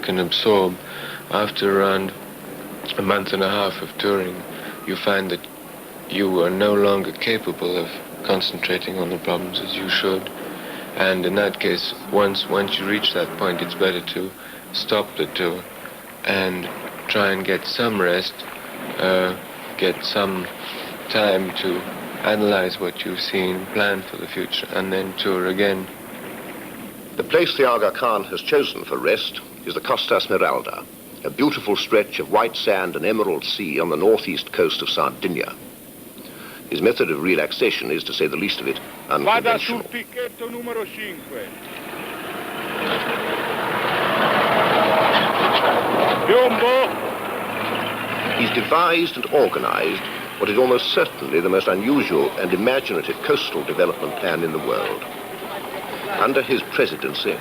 can absorb, after around a month and a half of touring, you find that you are no longer capable of concentrating on the problems as you should. And in that case, once you reach that point, it's better to stop the tour and try and get some rest, get some time to analyze what you've seen, plan for the future, and then tour again. The place the Aga Khan has chosen for rest is the Costa Smeralda, a beautiful stretch of white sand and emerald sea on the northeast coast of Sardinia. His method of relaxation is, to say the least of it, unconventional. Vada sul picchetto numero 5. Piombo! He's devised and organized what is almost certainly the most unusual and imaginative coastal development plan in the world. Under his presidency,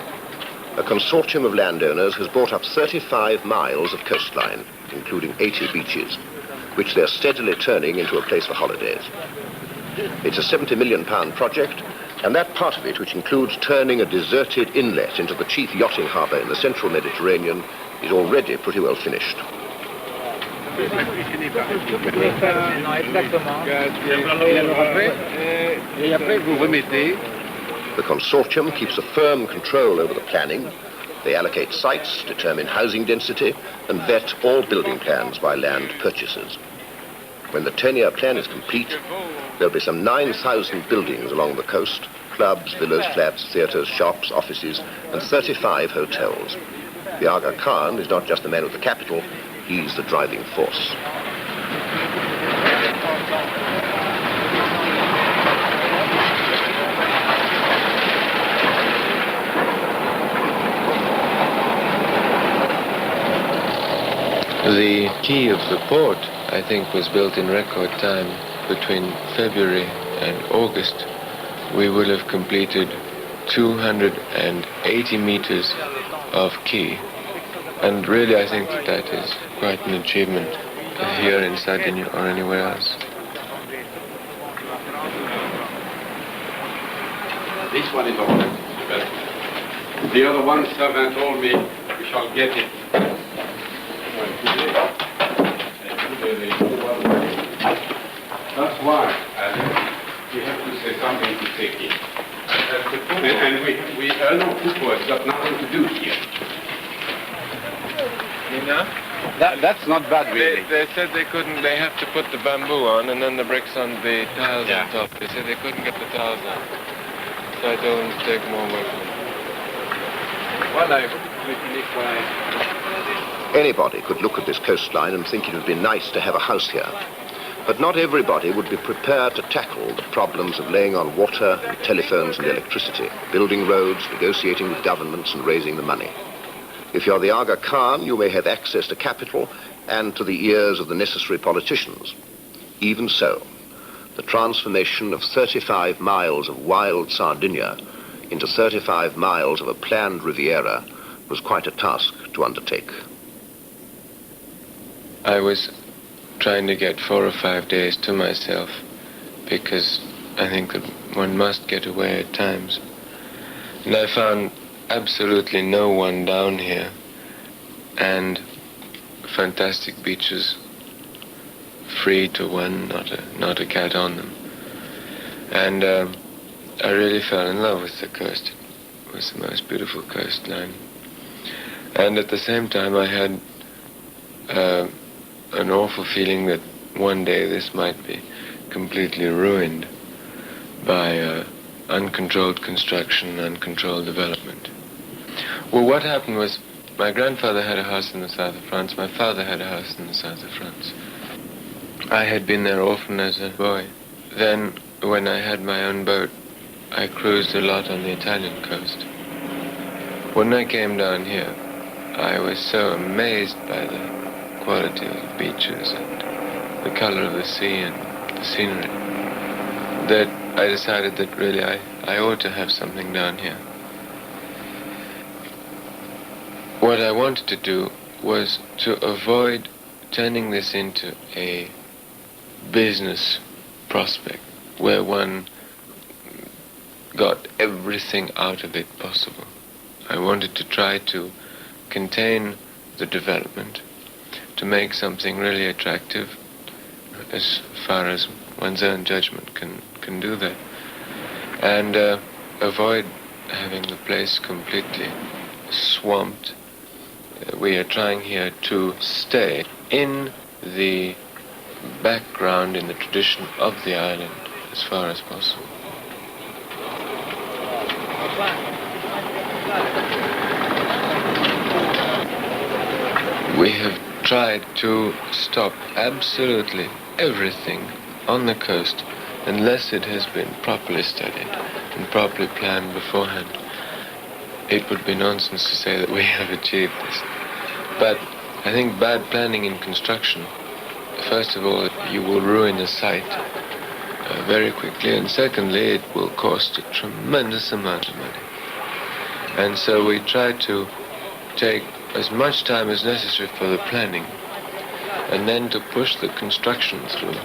a consortium of landowners has bought up 35 miles of coastline, including 80 beaches, which they're steadily turning into a place for holidays. It's a £70 million project, and that part of it, which includes turning a deserted inlet into the chief yachting harbour in the central Mediterranean, is already pretty well finished. The consortium keeps a firm control over the planning. They allocate sites, determine housing density, and vet all building plans by land purchasers. When the 10-year plan is complete, there'll be some 9,000 buildings along the coast, clubs, villas, flats, theatres, shops, offices, and 35 hotels. The Aga Khan is not just the man with the capital, he's the driving force. The quay of the port, I think, was built in record time. Between February and August, we will have completed 280 meters of quay. And really, I think that is quite an achievement here in Sardinia or anywhere else. This one is ordered. The other one, servant told me we shall get it. That's why we have to say something to take it. And we no people have got nothing to do here. You know? That's not bad, really. They said they couldn't, they have to put the bamboo on and then the bricks on the tiles on top. They said they couldn't get the tiles on. So I told them to take more work on it. Anybody could look at this coastline and think it would be nice to have a house here. But not everybody would be prepared to tackle the problems of laying on water, and telephones and electricity, building roads, negotiating with governments and raising the money. If you're the Aga Khan, you may have access to capital and to the ears of the necessary politicians. Even so, the transformation of 35 miles of wild Sardinia into 35 miles of a planned Riviera was quite a task to undertake. I was trying to get 4 or 5 days to myself because I think that one must get away at times. And I found absolutely no one down here and fantastic beaches, free to one, not a cat on them. And I really fell in love with the coast. It was the most beautiful coastline. And at the same time I had an awful feeling that one day this might be completely ruined by uncontrolled construction, uncontrolled development. Well, what happened was my grandfather had a house in the south of France, my father had a house in the south of France. I had been there often as a boy. Then, when I had my own boat, I cruised a lot on the Italian coast. When I came down here, I was so amazed by the quality of the beaches and the color of the sea and the scenery that I decided that really I ought to have something down here. What I wanted to do was to avoid turning this into a business prospect where one got everything out of it possible. I wanted to try to contain the development, to make something really attractive as far as one's own judgment can do that, and avoid having the place completely swamped. We are trying here to stay in the background, in the tradition of the island as far as possible. We have tried to stop absolutely everything on the coast unless it has been properly studied and properly planned beforehand. It would be nonsense to say that we have achieved this. But I think bad planning in construction, first of all, you will ruin a site very quickly, and secondly, it will cost a tremendous amount of money. And so we try to take as much time as necessary for the planning, and then to push the construction through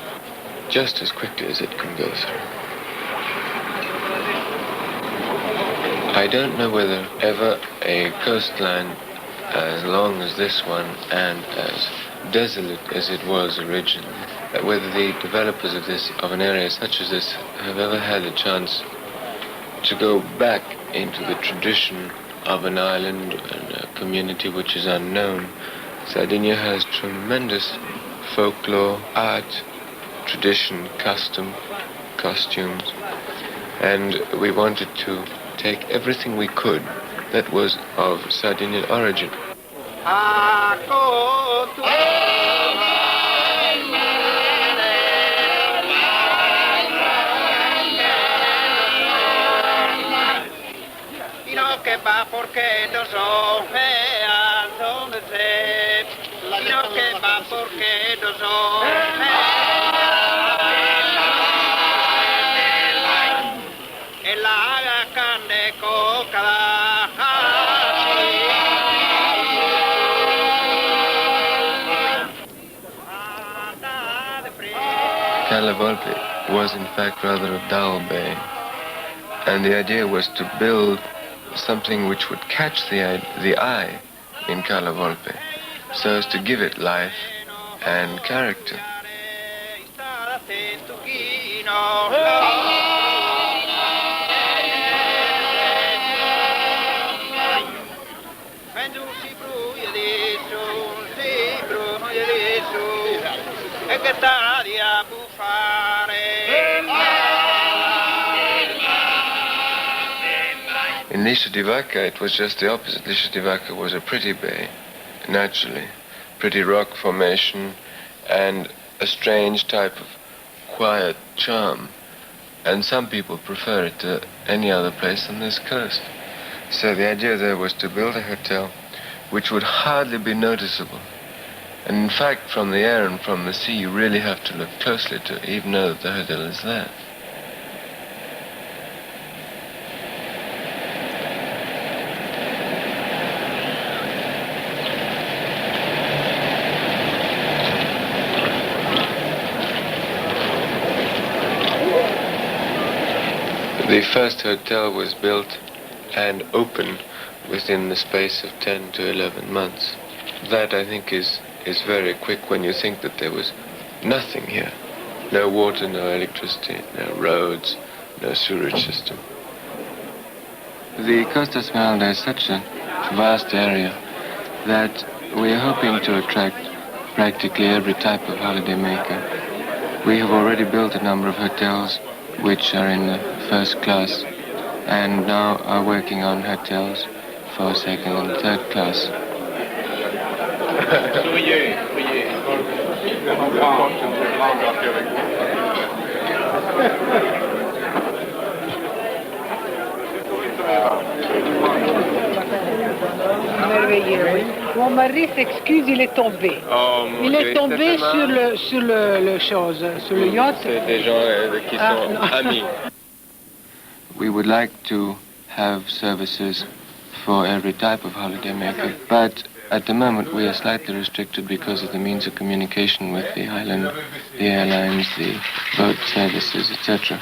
just as quickly as it can go through. I don't know whether ever a coastline as long as this one and as desolate as it was originally, whether the developers of an area such as this have ever had a chance to go back into the tradition of an island and a community which is unknown. Sardinia has tremendous folklore, art, tradition, custom, costumes, and we wanted to take everything we could that was of Sardinian origin. Cala Volpe was in fact rather a dull bay, and the idea was to build something which would catch the eye in Cala Volpe, so as to give it life and character. In Liscia di Vaca, it was just the opposite. Liscia di Vaca was a pretty bay, naturally, pretty rock formation, and a strange type of quiet charm. And some people prefer it to any other place on this coast. So the idea there was to build a hotel which would hardly be noticeable. And in fact, from the air and from the sea, you really have to look closely to even know that the hotel is there. The first hotel was built and opened within the space of 10 to 11 months. That, I think, is very quick when you think that there was nothing here. No water, no electricity, no roads, no sewerage system. The Costa Smeralda is such a vast area that we are hoping to attract practically every type of holidaymaker. We have already built a number of hotels which are in the first class, and now are working on hotels for second and third class. Mon mari s'excuse, il est tombé. Il est tombé sur le chose, sur le yacht. C'est des gens qui sont amis. We would like to have services for every type of holidaymaker, but at the moment we are slightly restricted because of the means of communication with the island, the airlines, the boat services, etc.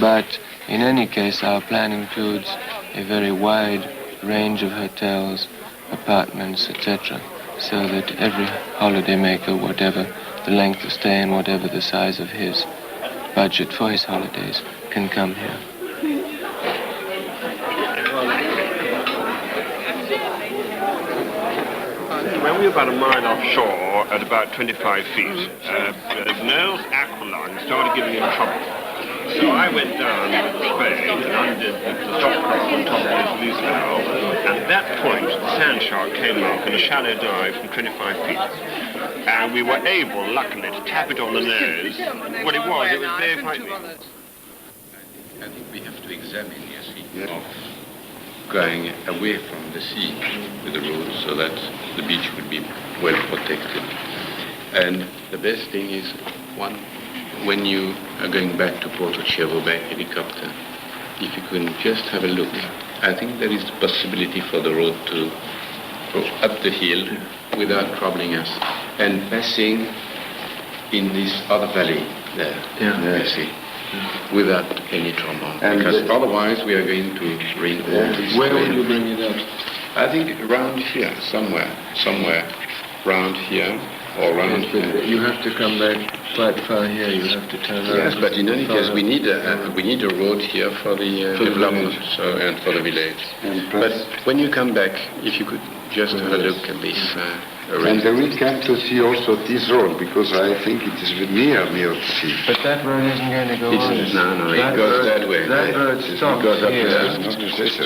But in any case, our plan includes a very wide range of hotels apartments, etc., so that every holidaymaker, whatever the length of stay and whatever the size of his budget for his holidays, can come here. When we were about a mile offshore at about 25 feet, Noel's aqualine started giving him trouble. So I went down with the spade and undid the stop prop on top of his loose valve. And at that point, the sand shark came up in a shallow dive from 25 feet. And we were able, luckily, to tap it on the nose. What it was very frightening. I think we have to examine, of going away from the sea with the road so that the beach would be well protected. And the best thing is, one, when you are going back to Porto Cervo by helicopter, if you can just have a look, I think there is the possibility for the road to go up the hill without troubling us and passing in this other valley there, you see, without any trouble. And because otherwise we are going to bring all this. Where will you bring it up? I think around here, somewhere around here or around here. You have to come back quite far here. You have to turn around. Yes, but in any case, we need a road here for the development and for the village. But when you come back, if you could just have a look at this. And we come to see also this road, because I think it is near the sea. But that road isn't going to go on. No, it goes that way. That road stops here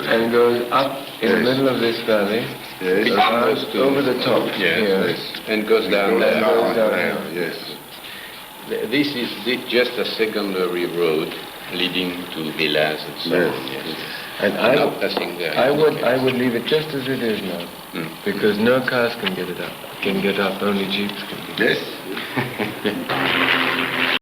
and goes up in the middle of this valley, over the top here, and goes down there. Yes. This is just a secondary road leading to villas and so on. Yes. And I would leave it just as it is now, because no cars can get it up. Only jeeps can. Yes.